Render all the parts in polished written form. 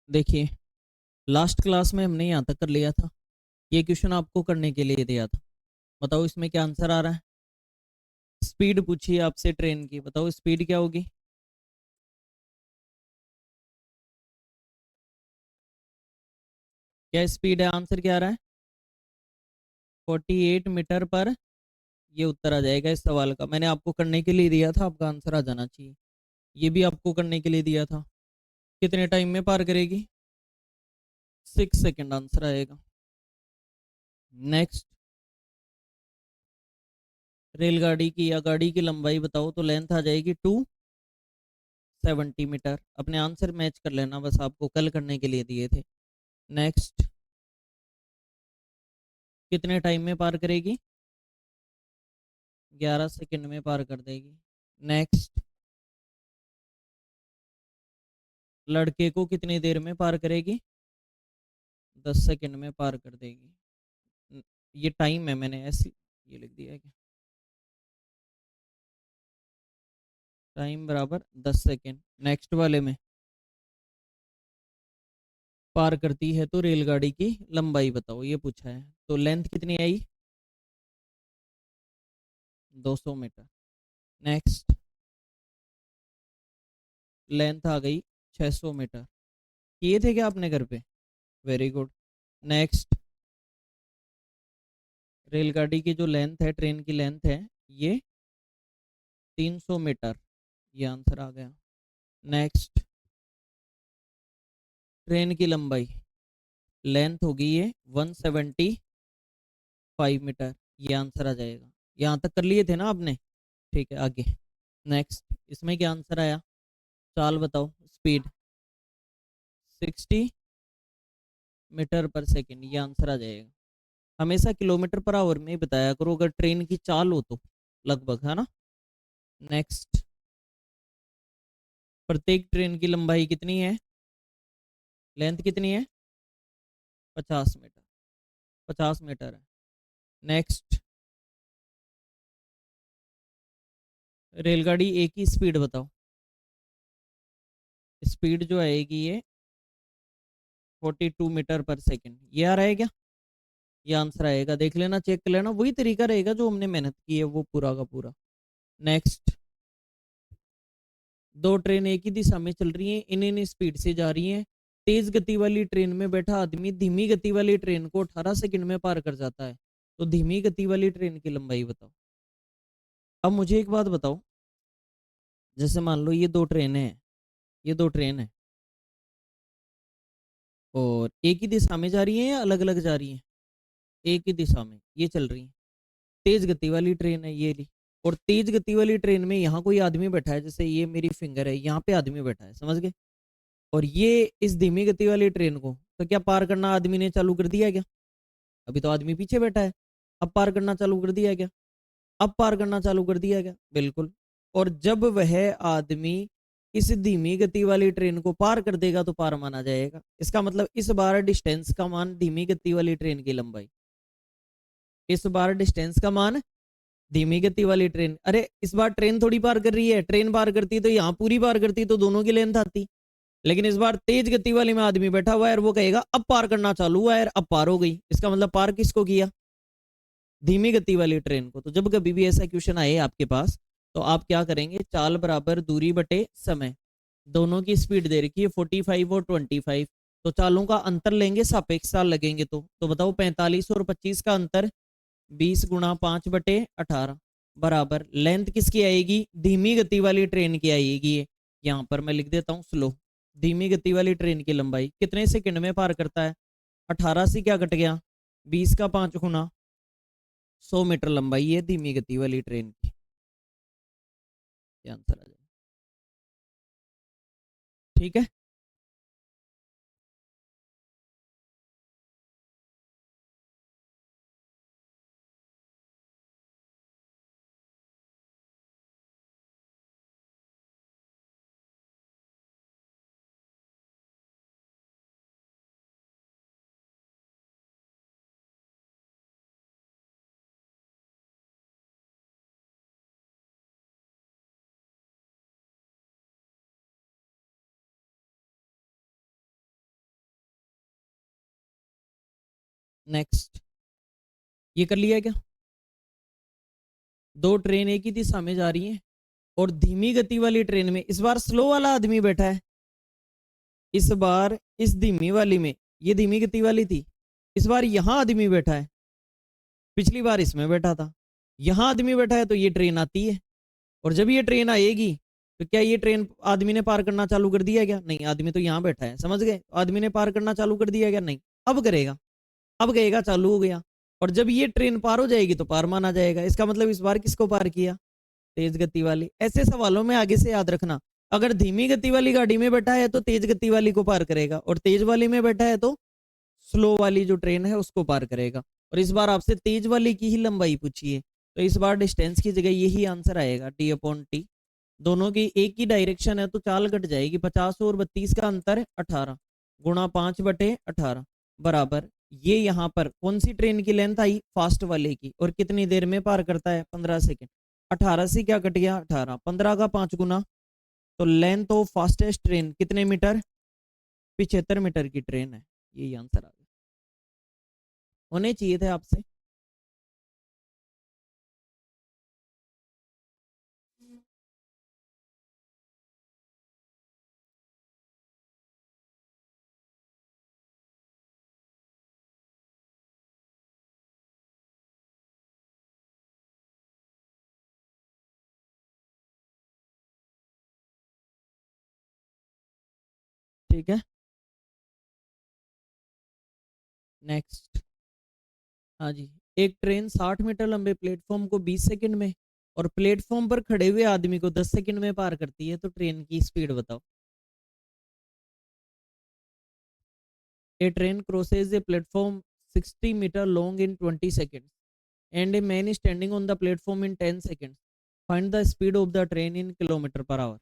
देखिए, last class में हमने यहाँ तक कर लिया था। ये क्वेश्चन आपको करने के लिए दिया था। बताओ इसमें क्या आंसर आ रहा है। स्पीड पूछी आपसे ट्रेन की, बताओ स्पीड क्या होगी। क्या स्पीड है, आंसर क्या आ रहा है। 48 मीटर पर। ये उत्तर आ जाएगा इस सवाल का। मैंने आपको करने के लिए दिया था, आपका आंसर आ जाना चाहिए। ये भी आपको करने के लिए दिया था। कितने टाइम में पार करेगी। 6 सेकेंड आंसर आएगा। नेक्स्ट, रेलगाड़ी की या गाड़ी की लंबाई बताओ, तो लेंथ आ जाएगी 270 मीटर। अपने आंसर मैच कर लेना, बस आपको कल करने के लिए दिए थे। नेक्स्ट, कितने टाइम में पार करेगी। 11 सेकंड में पार कर देगी। नेक्स्ट, लड़के को कितनी देर में पार करेगी। 10 सेकंड में पार कर देगी। ये टाइम है, मैंने ऐसे ये लिख दिया है कि टाइम बराबर 10 सेकंड। नेक्स्ट वाले में पार करती है तो रेलगाड़ी की लंबाई बताओ, ये पूछा है। तो लेंथ कितनी आई। 200 मीटर। नेक्स्ट, लेंथ आ गई 600 मीटर। किए थे क्या आपने घर पे। Very good. नेक्स्ट, रेलगाड़ी की जो लेंथ है, ट्रेन की लेंथ है ये 300 मीटर। ये आंसर आ गया। नेक्स्ट, ट्रेन की लंबाई, लेंथ होगी ये 175 मीटर। ये आंसर आ जाएगा। यहाँ तक कर लिए थे ना आपने। ठीक है, आगे। नेक्स्ट, इसमें क्या आंसर आया। चाल बताओ, स्पीड 60 मीटर पर सेकेंड। ये आंसर आ जाएगा। हमेशा किलोमीटर पर आवर में ही बताया करो अगर ट्रेन की चाल हो तो, लगभग, है ना। नेक्स्ट, प्रत्येक ट्रेन की लंबाई कितनी है। लेंथ कितनी है। 50 मीटर। 50 मीटर है। नेक्स्ट, रेलगाड़ी एक ही स्पीड बताओ। स्पीड जो आएगी ये 42 मीटर पर सेकेंड। ये आ रहा है क्या। ये आंसर आएगा, देख लेना, चेक कर लेना, वही तरीका रहेगा जो हमने मेहनत की है वो पूरा का पूरा। नेक्स्ट, दो ट्रेन एक ही दिशा में चल रही हैं, इन इन स्पीड से जा रही हैं। तेज गति वाली ट्रेन में बैठा आदमी धीमी गति वाली ट्रेन को 18 सेकंड में पार कर जाता है। तो धीमी गति वाली ट्रेन की लंबाई बताओ। अब मुझे एक बात बताओ, जैसे मान लो ये दो ट्रेनें हैं, ये दो ट्रेन है और एक ही दिशा में जा रही है या अलग अलग जा रही है। एक ही दिशा में ये चल रही है। तेज गति वाली ट्रेन है ये ली। और तेज गति वाली ट्रेन में यहाँ कोई आदमी बैठा है, जैसे ये मेरी फिंगर है, यहाँ पे आदमी बैठा है, समझ गए। और ये इस धीमी गति वाली ट्रेन को तो क्या पार करना आदमी ने चालू कर दिया है क्या। अभी तो आदमी पीछे बैठा है। अब पार करना चालू कर दिया है क्या। अब पार करना चालू कर दिया है क्या, बिल्कुल। और जब वह आदमी इस धीमी गति वाली ट्रेन को पार कर देगा तो पार माना जाएगा। इसका मतलब इस बार डिस्टेंस का मान धीमी गति वाली ट्रेन की लंबाई, इस बार डिस्टेंस का मान धीमी गति वाली ट्रेन। अरे इस बार ट्रेन थोड़ी पार कर रही है, ट्रेन पार करती तो यहाँ पूरी पार करती तो दोनों की लेंथ आती। लेकिन इस बार तेज गति वाली में आदमी बैठा हुआ है और वो कहेगा अब पार करना चालू हुआ है, अब पार हो गई। इसका मतलब पार किसको किया, धीमी गति वाली ट्रेन को। तो जब कभी भी ऐसा क्वेश्चन आए आपके पास, तो आप क्या करेंगे, चाल बराबर दूरी बटे समय। दोनों की स्पीड दे रखी है 45 और 25। तो चालों का अंतर लेंगे, सापेक्ष चाल लगेंगे। तो बताओ 45 और 25 का अंतर 20 × 5/18 बराबर लेंथ किसकी आएगी, धीमी गति वाली ट्रेन की आएगी। यहाँ पर मैं लिख देता हूँ स्लो। धीमी गति वाली ट्रेन की लंबाई कितने सेकंड में पार करता है। 18 से क्या कट गया, 20 का 5 गुना 100 मीटर लंबाई है धीमी गति वाली ट्रेन की। आंसर आ जाए, ठीक है। नेक्स्ट, ये कर लिया क्या? दो ट्रेन एक ही दिशा में जा रही हैं और धीमी गति वाली ट्रेन में इस बार स्लो वाला आदमी बैठा है। इस बार इस धीमी वाली में, ये धीमी गति वाली थी, इस बार यहां आदमी बैठा है, पिछली बार इसमें बैठा था। यहां आदमी बैठा है तो ये ट्रेन आती है, और जब ये ट्रेन आएगी तो क्या ये ट्रेन आदमी ने पार करना चालू कर दिया क्या? नहीं, आदमी तो यहाँ बैठा है, समझ गए? आदमी ने पार करना चालू कर दिया क्या? नहीं। अब करेगा, अब गएगा, चालू हो गया। और जब ये ट्रेन पार हो जाएगी तो पार माना जाएगा। इसका मतलब इस बार किसको पार किया? तेज गति वाली। ऐसे सवालों में आगे से याद रखना, अगर धीमी गति वाली गाड़ी में बैठा है तो तेज गति वाली को पार करेगा, और तेज वाली में बैठा है तो स्लो वाली जो ट्रेन है उसको पार करेगा। और इस बार आपसे तेज वाली की ही लंबाई पूछी है, तो इस बार डिस्टेंस की जगह यही आंसर आएगा, d/t। दोनों की एक ही डायरेक्शन है तो चाल कट जाएगी। 50 और 32 का अंतर 18 गुणा 5/18 बराबर, ये यहाँ पर कौन सी ट्रेन की लेंथ आई? फास्ट वाले की। और कितनी देर में पार करता है? 15 सेकेंड। 18 से क्या कट गया? 18। 15 का 5 गुना, तो लेंथ ऑफ फास्टेस्ट ट्रेन कितने मीटर? 75 मीटर की ट्रेन है। यही आंसर आ गया, होने चाहिए थे आपसे। ठीक है, नेक्स्ट। हाँ जी, एक ट्रेन 60 मीटर लंबे प्लेटफॉर्म को 20 सेकंड में और प्लेटफॉर्म पर खड़े हुए आदमी को 10 सेकंड में पार करती है, तो ट्रेन की स्पीड बताओ। A train crosses a platform 60 meter long in 20 seconds and a man is standing on the platform in 10 seconds. Find the speed of the train in kilometer per hour.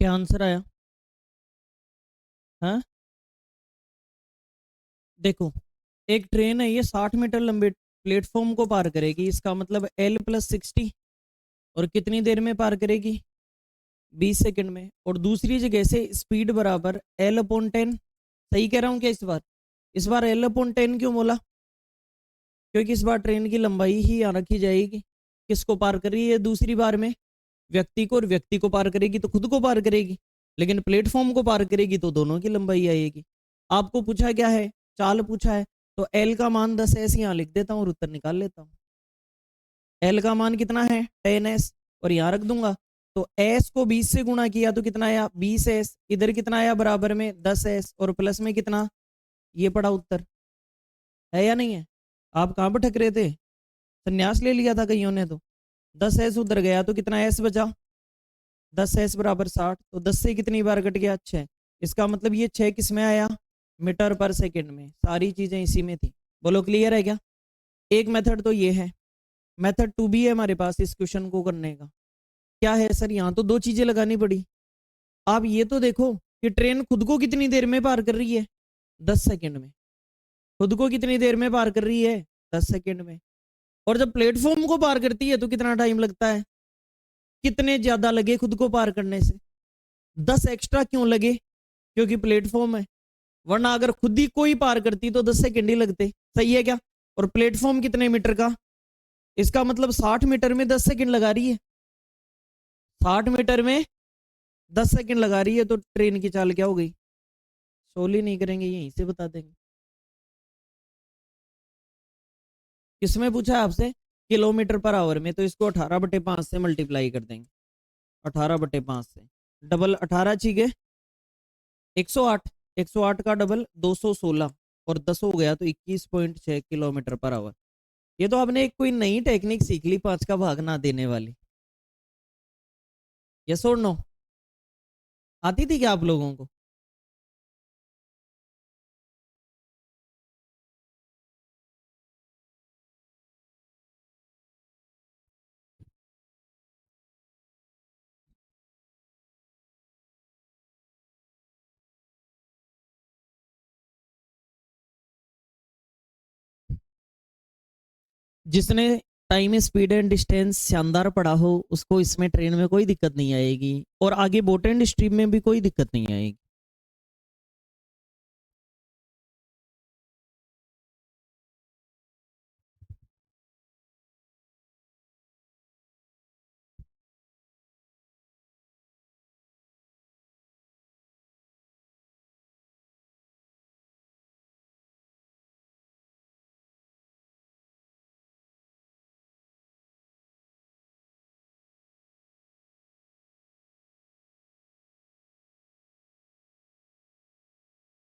क्या answer आया? हाँ, देखो, एक train है, ये 60 metre लंबे platform को पार करेगी, इसका मतलब L+60, और कितनी देर में पार करेगी? 20 सेकंड में। और दूसरी जगह से स्पीड बराबर L/10, सही कह रहा हूँ क्या इस बार L/10 क्यों बोला? क्योंकि इस बार ट्रेन की लंबाई ही यहाँ रखी जाएगी। किसको पार कर रही है दूसरी बार में? व्यक्ति को, और व्यक्ति को पार करेगी तो खुद को पार करेगी, लेकिन प्लेटफॉर्म को पार करेगी तो दोनों की लंबाई आएगी। आपको पूछा क्या है? चाल पूछा है, तो L का मान 10s यहाँ लिख देता हूँ और उत्तर निकाल लेता हूँ। L का मान कितना है? 10s, और यहाँ रख दूंगा। तो s को 20 से गुणा किया तो कितना आया? 20s। इधर कितना आया बराबर में? 10s, और प्लस में कितना? ये पड़ा उत्तर। है या नहीं है? आप कहाँ भटक रहे थे? संन्यास ले लिया था कईयों ने तो। 10s उधर गया तो कितना s बचा? 10s बराबर 60। तो 10 से कितनी बार कट गया? 6। इसका मतलब ये 6 किस में आया? मीटर पर सेकंड में। सारी चीजें इसी में थी। बोलो क्लियर है क्या? एक मेथड तो ये है, मेथड 2 भी है हमारे पास इस क्वेश्चन को करने का। क्या है सर? यहाँ तो 2 चीजें लगानी पड़ी। आप ये तो देखो कि ट्रेन खुद को कितनी देर में पार कर रही है? 10 सेकंड में। खुद को कितनी देर में पार कर रही है? 10 सेकंड में। और जब प्लेटफॉर्म को पार करती है तो कितना टाइम लगता है? कितने ज्यादा लगे खुद को पार करने से? 10 एक्स्ट्रा क्यों लगे? क्योंकि प्लेटफॉर्म है, वरना अगर खुद ही कोई पार करती तो 10 सेकंड ही लगते। सही है क्या? और प्लेटफॉर्म कितने मीटर का? इसका मतलब 60 मीटर में 10 सेकंड लगा रही है। 60 मीटर में 10 सेकंड लगा रही है, तो ट्रेन की चाल क्या हो गई? सोली नहीं करेंगे, यहीं से बता देंगे। किसमें पूछा है आपसे? किलोमीटर पर आवर में। तो इसको 18/5 से मल्टीप्लाई कर देंगे। 18/5 से डबल 18 ठीक है, 108। 108 का डबल 216, और 10 हो गया तो 21.6 किलोमीटर पर आवर। ये तो आपने एक कोई नई टेक्निक सीख ली 5 का भाग ना देने वाली। यस और नो? आती थी क्या आप लोगों को? जिसने टाइम स्पीड एंड डिस्टेंस शानदार पढ़ा हो उसको इसमें ट्रेन में कोई दिक्कत नहीं आएगी, और आगे बोट एंड स्ट्रीम में भी कोई दिक्कत नहीं आएगी।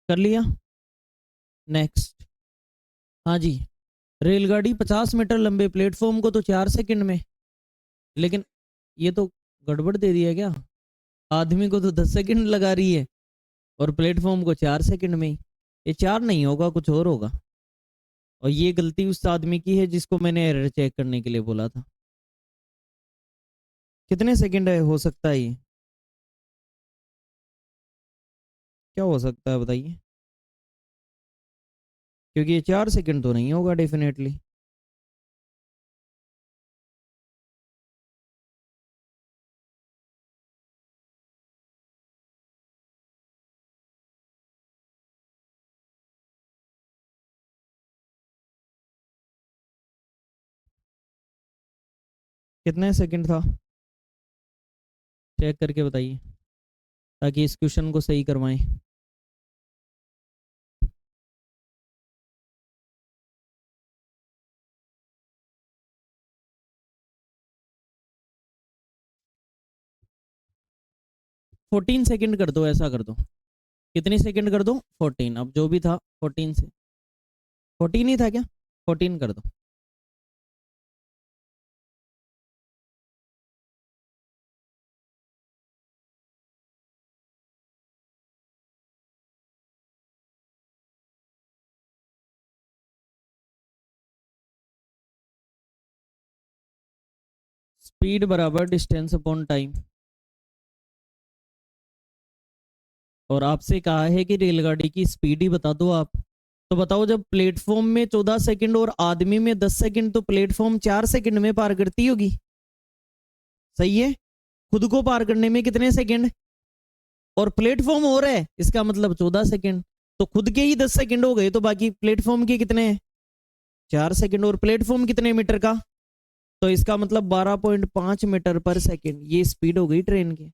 कर लिया? नेक्स्ट। हाँ जी। रेलगाड़ी 50 मीटर लंबे प्लेटफॉर्म को तो 4 सेकंड में, लेकिन ये तो गड़बड़ दे दिया क्या? आदमी को तो 10 सेकंड लगा रही है और प्लेटफॉर्म को 4 सेकंड में ही। ये 4 नहीं होगा, कुछ और होगा। और ये गलती उस आदमी की है जिसको मैंने एरर चेक करने के लिए बोला था। कितने सेकंड है हो सकता है ये? क्या हो सकता है बताइए? क्योंकि ये 4 सेकंड तो नहीं होगा डेफिनेटली। कितने सेकंड था? चेक करके बताइए ताकि इस क्वेश्चन को सही करवाएं। फोर्टीन सेकंड कर दो, ऐसा कर दो। कितनी सेकंड कर दो? 14। अब जो भी था 14 से, 14 ही था क्या? 14 कर दो। स्पीड बराबर डिस्टेंस अपॉन टाइम। और आपसे कहा है कि रेलगाड़ी की स्पीड ही बता दो आप। तो बताओ, जब प्लेटफॉर्म में 14 सेकंड और आदमी में 10 सेकंड, तो प्लेटफॉर्म 4 सेकंड में पार करती होगी। सही है? खुद को पार करने में कितने सेकंड? और प्लेटफॉर्म हो रहा है, इसका मतलब 14 सेकंड। तो खुद के ही 10 सेकंड हो गए, तो बाकी प्लेटफॉर्म के कितने हैं? 4 सेकंड। और प्लेटफॉर्म कितने मीटर का? तो इसका मतलब 12.5 मीटर पर सेकंड ये स्पीड हो गई ट्रेन की।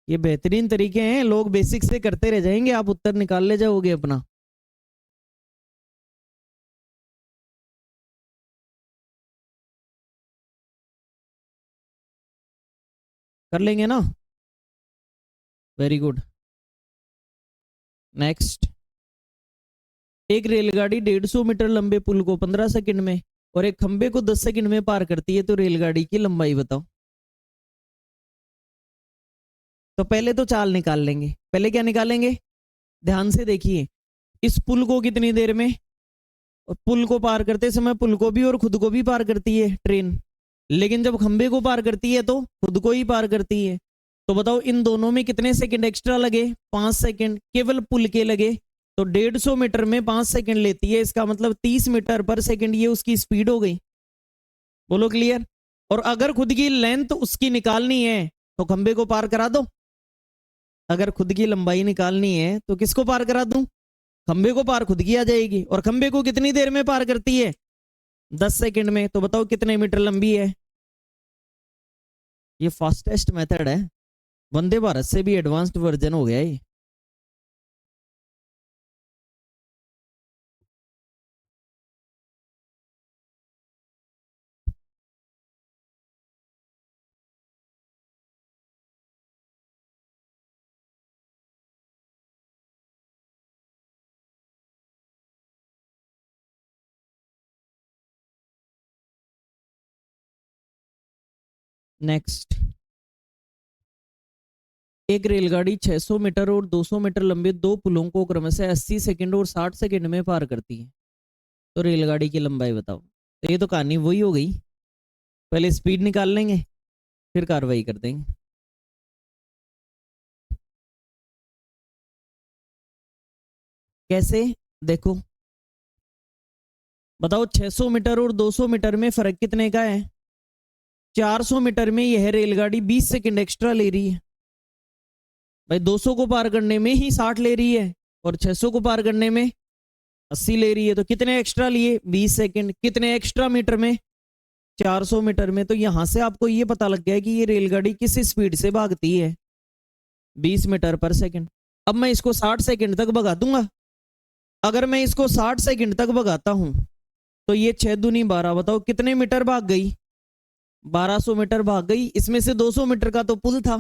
ये बेहतरीन तरीके हैं, लोग बेसिक से करते रह जाएंगे, आप उत्तर निकाल ले जाओगे अपना। कर लेंगे ना? Very good. नेक्स्ट। एक रेलगाड़ी 150 मीटर लंबे पुल को 15 सेकंड में और एक खंबे को 10 सेकंड में पार करती है, तो रेलगाड़ी की लंबाई बताओ। तो पहले तो चाल निकाल लेंगे। पहले क्या निकालेंगे? ध्यान से देखिए, इस पुल को कितनी देर में, और पुल को पार करते समय पुल को भी और खुद को भी पार करती है ट्रेन, लेकिन जब खंबे को पार करती है तो खुद को ही पार करती है। तो बताओ इन दोनों में कितने सेकंड एक्स्ट्रा लगे? 5 सेकंड केवल पुल के लगे। तो 150 मीटर में 5 सेकंड लेती है, इसका मतलब 30 मीटर पर सेकंड ये उसकी स्पीड हो गई। बोलो क्लियर? और अगर खुद की लेंथ उसकी निकालनी है तो खंबे को पार करा दो। अगर खुद की लंबाई निकालनी है तो किसको पार करा दूं? खंबे को पार खुद की आ जाएगी। और खंबे को कितनी देर में पार करती है? 10 सेकंड में। तो बताओ कितने मीटर लंबी है? ये फास्टेस्ट मेथड है, वंदे भारत से भी एडवांस्ड वर्जन हो गया ये। नेक्स्ट। एक रेलगाड़ी 600 मीटर और 200 मीटर लंबे दो पुलों को क्रमशः 80 सेकंड और 60 सेकंड में पार करती है, तो रेलगाड़ी की लंबाई बताओ। तो ये तो कहानी वही हो गई, पहले स्पीड निकाल लेंगे फिर कार्रवाई कर देंगे। कैसे? देखो, बताओ 600 मीटर और 200 मीटर में फर्क कितने का है? 400 मीटर में यह रेलगाड़ी 20 सेकंड एक्स्ट्रा ले रही है। भाई 200 को पार करने में ही 60 ले रही है और 600 को पार करने में 80 ले रही है, तो कितने एक्स्ट्रा लिए? 20 सेकंड। कितने एक्स्ट्रा मीटर में? 400 मीटर में। तो यहां से आपको ये पता लग गया कि ये रेलगाड़ी किस स्पीड से भागती है, 20 मीटर पर सेकंड। अब मैं इसको 60 सेकंड तक भगा दूंगा। अगर मैं इसको 60 सेकंड तक भगाता हूं तो ये 6 दूनी 12, बताओ कितने मीटर भाग गई? 1200 मीटर भाग गई। इसमें से 200 मीटर का तो पुल था।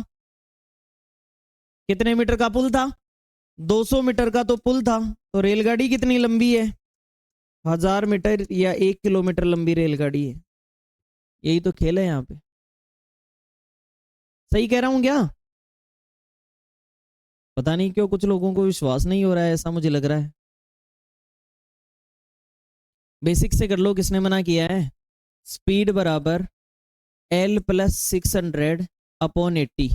कितने मीटर का पुल था? 200 मीटर का तो पुल था। तो रेलगाड़ी कितनी लंबी है? 1000 मीटर या 1 किलोमीटर लंबी रेलगाड़ी है। यही तो खेल है यहाँ पे। सही कह रहा हूं क्या? पता नहीं क्यों कुछ लोगों को विश्वास नहीं हो रहा है, ऐसा मुझे लग रहा है। बेसिक से कर लो, किसने मना किया है? स्पीड बराबर L प्लस 600/80।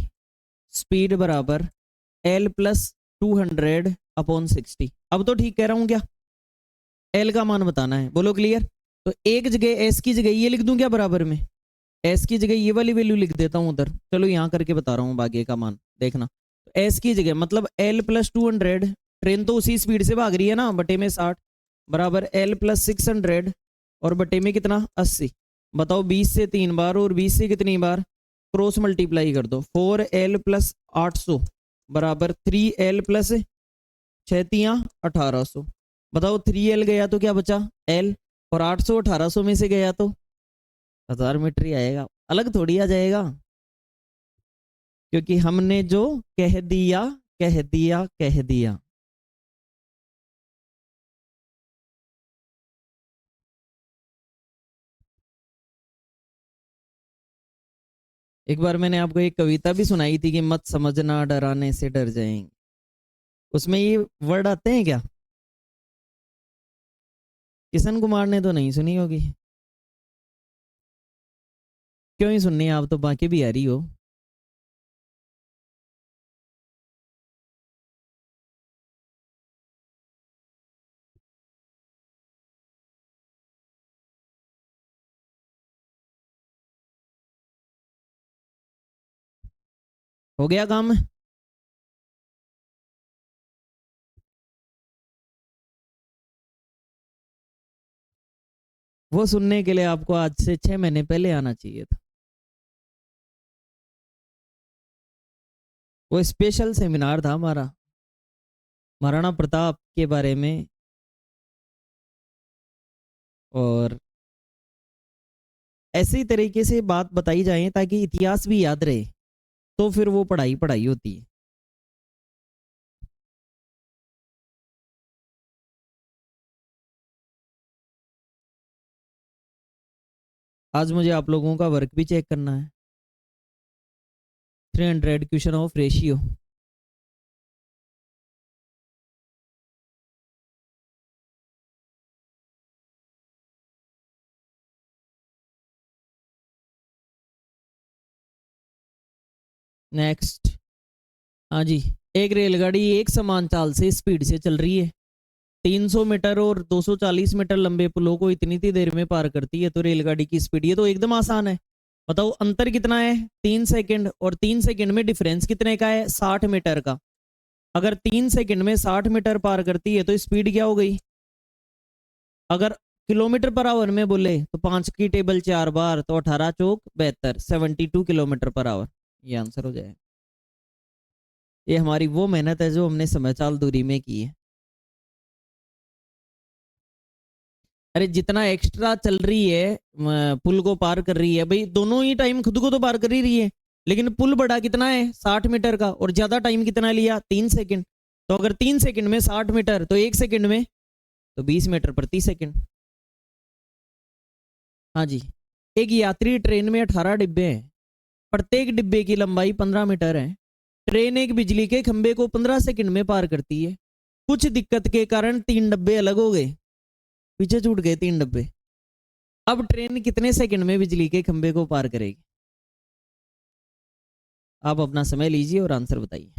स्पीड बराबर L प्लस 200/60। अब तो ठीक कह रहा हूं क्या? L का मान बताना है, बोलो क्लियर? तो एक जगह S की जगह ये लिख दूं क्या बराबर में? S की जगह ये वाली वैल्यू लिख देता हूं उधर। चलो यहां करके बता रहा हूं आगे का मान, देखना। तो S की जगह मतलब L प्लस 200, ट्रेन तो उसी स्पीड से भाग रही है ना, बटे में 60, बराबर L प्लस 600 और बटे में कितना? 80। बताओ 20 से 3 बार और 20 से कितनी बार? क्रॉस मल्टीप्लाई कर दो। 4L प्लस 800 बराबर 3L प्लस 6×3 1800। बताओ 3L गया तो क्या बचा? L। और 800 1800 में से गया तो 1000 मीटर ही आएगा, अलग थोड़ी आ जाएगा। क्योंकि हमने जो कह दिया कह दिया कह दिया। एक बार मैंने आपको एक कविता भी सुनाई थी कि मत समझना डराने से डर जाएंगे, उसमें ये वर्ड आते हैं क्या? किशन कुमार ने तो नहीं सुनी होगी। क्यों ही सुननी है, आप तो बाकी बिहारी हो। हो गया काम? वो सुनने के लिए आपको आज से 6 महीने पहले आना चाहिए था। वो स्पेशल सेमिनार था हमारा, महाराणा प्रताप के बारे में। और ऐसी तरीके से बात बताई जाए ताकि इतिहास भी याद रहे, तो फिर वो पढ़ाई पढ़ाई होती है। आज मुझे आप लोगों का वर्क भी चेक करना है। 300 क्वेश्चन ऑफ रेशियो। नेक्स्ट। हाँ जी। एक रेलगाड़ी एक समान चाल से स्पीड से चल रही है, 300 मीटर और 240 मीटर लंबे पुलों को इतनी ही देर में पार करती है, तो रेलगाड़ी की स्पीड, ये तो एकदम आसान है। बताओ अंतर कितना है? 3 सेकंड, और 3 सेकंड में डिफरेंस कितने का है? 60 मीटर का। अगर 3 सेकंड में 60 मीटर पार करती है तो स्पीड क्या हो गई? अगर किलोमीटर पर आवर में बोले तो 5 की टेबल 4 बार, तो 18 चौक 72, 72 किलोमीटर पर आवर। ये आंसर हो जाए। ये हमारी वो मेहनत है जो हमने समय चाल दूरी में की है। अरे जितना एक्स्ट्रा चल रही है, पुल को पार कर रही है भाई, दोनों ही टाइम खुद को तो पार कर ही रही है, लेकिन पुल बड़ा कितना है? 60 मीटर का, और ज्यादा टाइम कितना लिया? 3 सेकंड। तो अगर 3 सेकंड में 60 मीटर, तो 1 सेकंड में तो 20 मीटर प्रति सेकंड। हाँ जी। एक यात्री ट्रेन में 18 डिब्बे हैं, प्रत्येक डिब्बे की लंबाई 15 मीटर है। ट्रेन एक बिजली के खंभे को 15 सेकंड में पार करती है। कुछ दिक्कत के कारण 3 डब्बे अलग हो गए, पीछे छूट गए 3 डब्बे। अब ट्रेन कितने सेकंड में बिजली के खंभे को पार करेगी? आप अपना समय लीजिए और आंसर बताइए।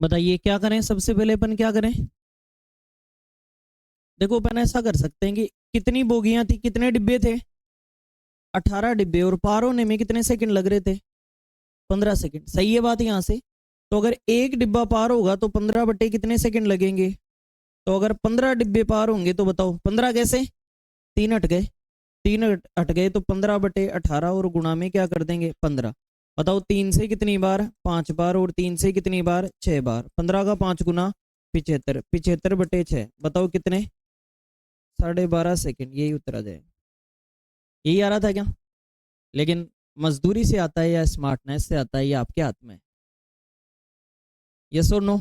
बताइए क्या करें, सबसे पहले अपन क्या करें। देखो अपन ऐसा कर सकते हैं कि कितनी बोगियां थी, कितने डिब्बे थे, 18 डिब्बे, और पार होने में कितने सेकंड लग रहे थे, 15 सेकंड। सही है बात यहाँ से। तो अगर एक डिब्बा पार होगा तो 15 बटे कितने सेकंड लगेंगे। तो अगर 15 डिब्बे पार होंगे तो बताओ 15 कैसे, 3 हट गए, 3 हट गए तो 15 बटे 18 और गुणा में क्या कर देंगे 15। बताओ 3 से कितनी बार, 5 बार, और 3 से कितनी बार, 6 बार। 15 का 5 गुना 75, 75 बटे 6, बताओ कितने, 12.5 सेकंड। यही उत्तर आ जाए। यही आ रहा था क्या। लेकिन मजदूरी से आता है या स्मार्टनेस से आता है, ये आपके हाथ में है। यस और नो।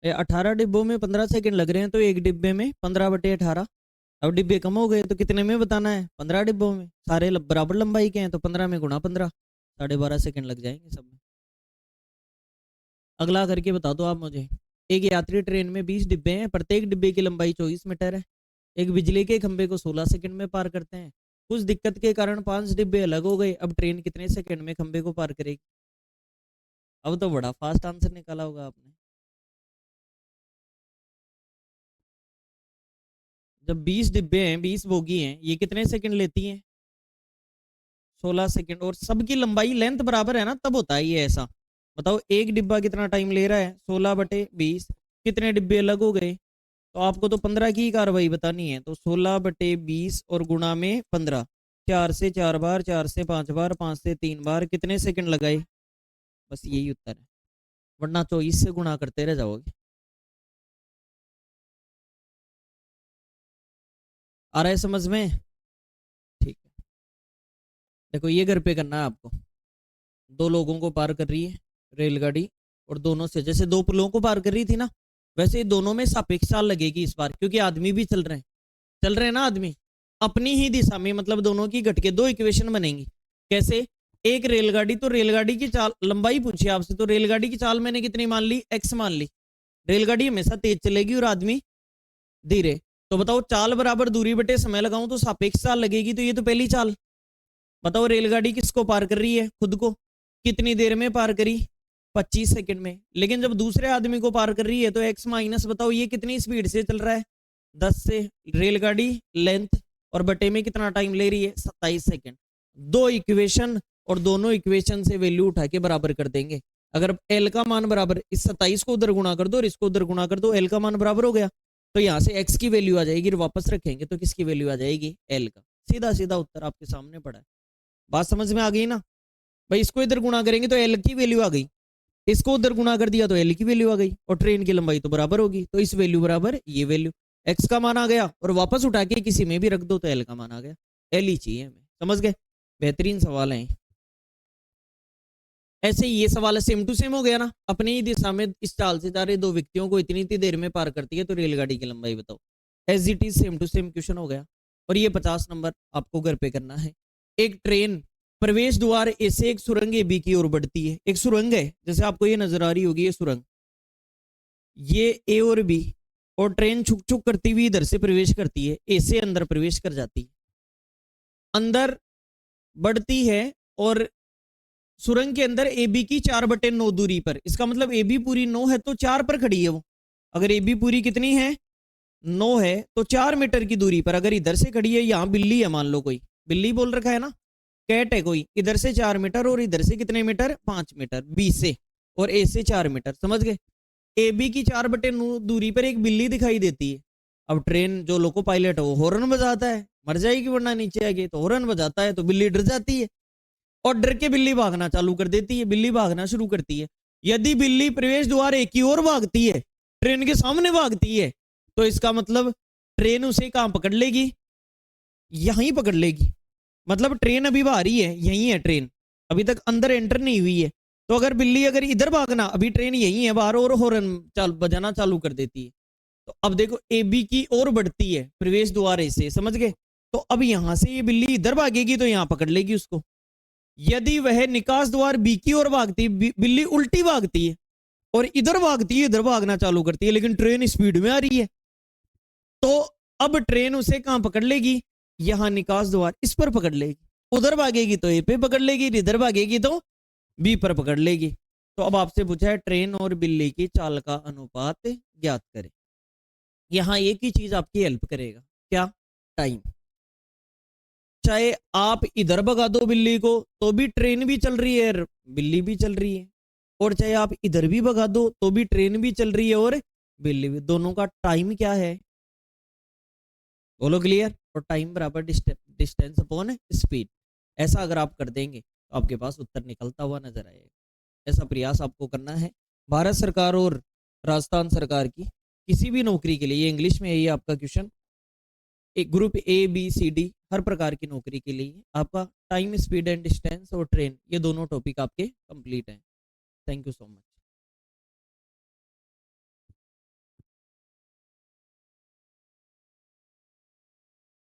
18 डिब्बों में 15 सेकंड लग रहे हैं, तो एक डिब्बे में 15 बटे 18। अब डिब्बे कम हो गए तो कितने में बताना है, 15 डिब्बों में, सारे बराबर लंबाई के हैं तो 15 में गुणा 15, 12.5 सेकंड लग जाएंगे सब में। अगला करके बता दो आप मुझे। एक यात्री ट्रेन में 20 डिब्बे हैं, प्रत्येक डिब्बे की लंबाई 24 मीटर है। एक बिजली के खंभे को 16 सेकंड में पार करते हैं। कुछ दिक्कत के कारण 5 डिब्बे अलग हो गए, अब ट्रेन कितने सेकंड में खंभे को पार करेगी। अब तो बड़ा फास्ट आंसर निकाला होगा आपने। जब 20 डिब्बे हैं, 20 बोगी हैं, ये कितने सेकंड लेती हैं, 16 सेकंड, और सबकी लंबाई लेंथ बराबर है ना, तब होता है ये ऐसा। बताओ एक डिब्बा कितना टाइम ले रहा है, 16/20, कितने डिब्बे अलग हो गए। तो आपको तो 15 की कार्रवाई बतानी है, तो 16/20 और गुणा में 15, 4 से 4 बार, 4 से 5 बार, 5 से 3 बार, कितने सेकंड लगाए। बस यही उत्तर है, वरना 24 से गुणा करते रह जाओगे। आ रहा है समझ में। ठीक है, देखो ये घर पे करना है आपको। दो लोगों को पार कर रही है रेलगाड़ी, और दोनों से जैसे दो पुलों को पार कर रही थी ना, वैसे दोनों में सापेक्ष चाल लगेगी इस बार, क्योंकि आदमी भी चल रहे हैं, चल रहे हैं ना आदमी अपनी ही दिशा में, मतलब दोनों की घट के दो इक्वेशन बनेंगी। कैसे, एक रेलगाड़ी, तो रेलगाड़ी की चाल लंबाई पूछी आपसे, तो रेलगाड़ी की चाल मैंने कितनी मान ली, एक्स मान ली। रेलगाड़ी हमेशा तेज चलेगी और आदमी धीरे। तो बताओ चाल बराबर दूरी बटे समय लगाऊं तो सापेक्ष चाल लगेगी, तो ये तो पहली चाल। बताओ रेलगाड़ी किसको पार कर रही है, खुद को, कितनी देर में पार करी, 25 सेकंड में। लेकिन जब दूसरे आदमी को पार कर रही है तो एक्स माइनस, बताओ ये कितनी स्पीड से चल रहा है, 10 से। रेलगाड़ी लेंथ और बटे में कितना टाइम ले रही है, 27 सेकंड। दो इक्वेशन, और दोनों इक्वेशन से वैल्यू उठा के बराबर कर देंगे। अगर एल का मान बराबर, इस 27 को उधर गुणा कर दो और इसको उधर गुणा कर दो, एल का मान बराबर हो गया, तो यहाँ से एक्स की वैल्यू आ जाएगी, और वापस रखेंगे तो किसकी वैल्यू आ जाएगी, एल का। सीधा सीधा उत्तर आपके सामने पड़ा है। बात समझ में आ गई ना। भाई इसको इधर गुणा करेंगे तो एल की वैल्यू आ गई, इसको उधर गुणा कर दिया तो एल की वैल्यू आ गई, और ट्रेन की लंबाई तो बराबर होगी, तो इस वैल्यू बराबर ये वैल्यू, एक्स का मान आ गया, और वापस उठा के किसी में भी रख दो तो एल का मान आ गया। एल ही चाहिए हमें, समझ गए। बेहतरीन सवाल है। ऐसे ही ये सवाल सेम टू सेम हो गया ना, अपनी ही दिशा में इस चाल से जा रहे दो व्यक्तियों को इतनी इतनी देर में पार करती है, तो रेलगाड़ी की लंबाई बताओ। As it is same to same question हो गया। और ये 50 नंबर आपको घर पे करना है। एक ट्रेन प्रवेश द्वार ए से एक सुरंग ए बी की ओर बढ़ती है। एक सुरंग है, जैसे आपको ये नजर आ रही होगी, ये सुरंग, ये ए और बी, और ट्रेन छुक छुक करती हुई इधर से प्रवेश करती है, ए से अंदर प्रवेश कर जाती है, अंदर बढ़ती है, और सुरंग के अंदर ए बी की 4/9 दूरी पर। इसका मतलब ए बी पूरी 9 है तो 4 पर खड़ी है वो। अगर ए बी पूरी कितनी है, 9 है, तो 4 मीटर की दूरी पर अगर इधर से खड़ी है, यहाँ बिल्ली है मान लो, कोई बिल्ली बोल रखा है ना, कैट है कोई, इधर से 4 मीटर और इधर से कितने मीटर, 5 मीटर, बी से, और ए से 4 मीटर, समझ गए। ए बी की 4/9 दूरी पर एक बिल्ली दिखाई देती है। अब ट्रेन जो लोको पायलट है वो हॉर्न बजाता है, मर जाएगी वरना नीचे आएगी, तो हॉर्न बजाता है, तो बिल्ली डर जाती है, और डर के बिल्ली भागना चालू कर देती है, बिल्ली भागना शुरू करती है। यदि बिल्ली प्रवेश द्वार एक की ओर भागती है, ट्रेन के सामने भागती है, तो इसका मतलब ट्रेन उसे कहां पकड़ लेगी, यहीं पकड़ लेगी। मतलब ट्रेन अभी बाहर ही है, यहीं है ट्रेन, अभी तक अंदर एंटर नहीं हुई है। तो अगर बिल्ली अगर इधर भागना, अभी ट्रेन यहीं है बाहर, और हॉर्न बजाना चालू कर देती है, तो अब देखो ए बी की ओर बढ़ती है प्रवेश द्वार से, समझ गए। तो अब यहां से ये बिल्ली इधर भागेगी तो यहां पकड़ लेगी उसको। यदि वह निकास द्वार बी की ओर भागती है, बिल्ली उल्टी भागती है और इधर भागती है, इधर भागना चालू करती है, लेकिन ट्रेन स्पीड में आ रही है, तो अब ट्रेन उसे कहां पकड़ लेगी, यहां निकास द्वार इस पर पकड़ लेगी। उधर भागेगी तो ए पे पकड़ लेगी, इधर भागेगी तो बी पर पकड़ लेगी। तो अब आपसे पूछा है ट्रेन और बिल्ली की चाल का अनुपात ज्ञात करें। यहां एक ही चीज आपकी हेल्प करेगा, क्या, टाइम। चाहे आप इधर भगा दो बिल्ली को तो भी ट्रेन भी चल रही है और बिल्ली भी चल रही है, और चाहे आप इधर भी भगा दो तो भी ट्रेन भी चल रही है और बिल्ली भी। दोनों का टाइम क्या है, बोलो क्लियर। और टाइम बराबर डिस्टेंस अपॉन स्पीड। ऐसा अगर आप कर देंगे तो आपके पास उत्तर निकलता हुआ नजर आएगा। ऐसा प्रयास आपको करना है। भारत सरकार और राजस्थान सरकार की किसी भी नौकरी के लिए, ये इंग्लिश में है ये आपका क्वेश्चन, एक group A B C D हर प्रकार की नौकरी के लिए आपका टाइम, स्पीड एंड डिस्टेंस और ट्रेन, ये दोनों टॉपिक आपके कंप्लीट हैं। Thank you so much.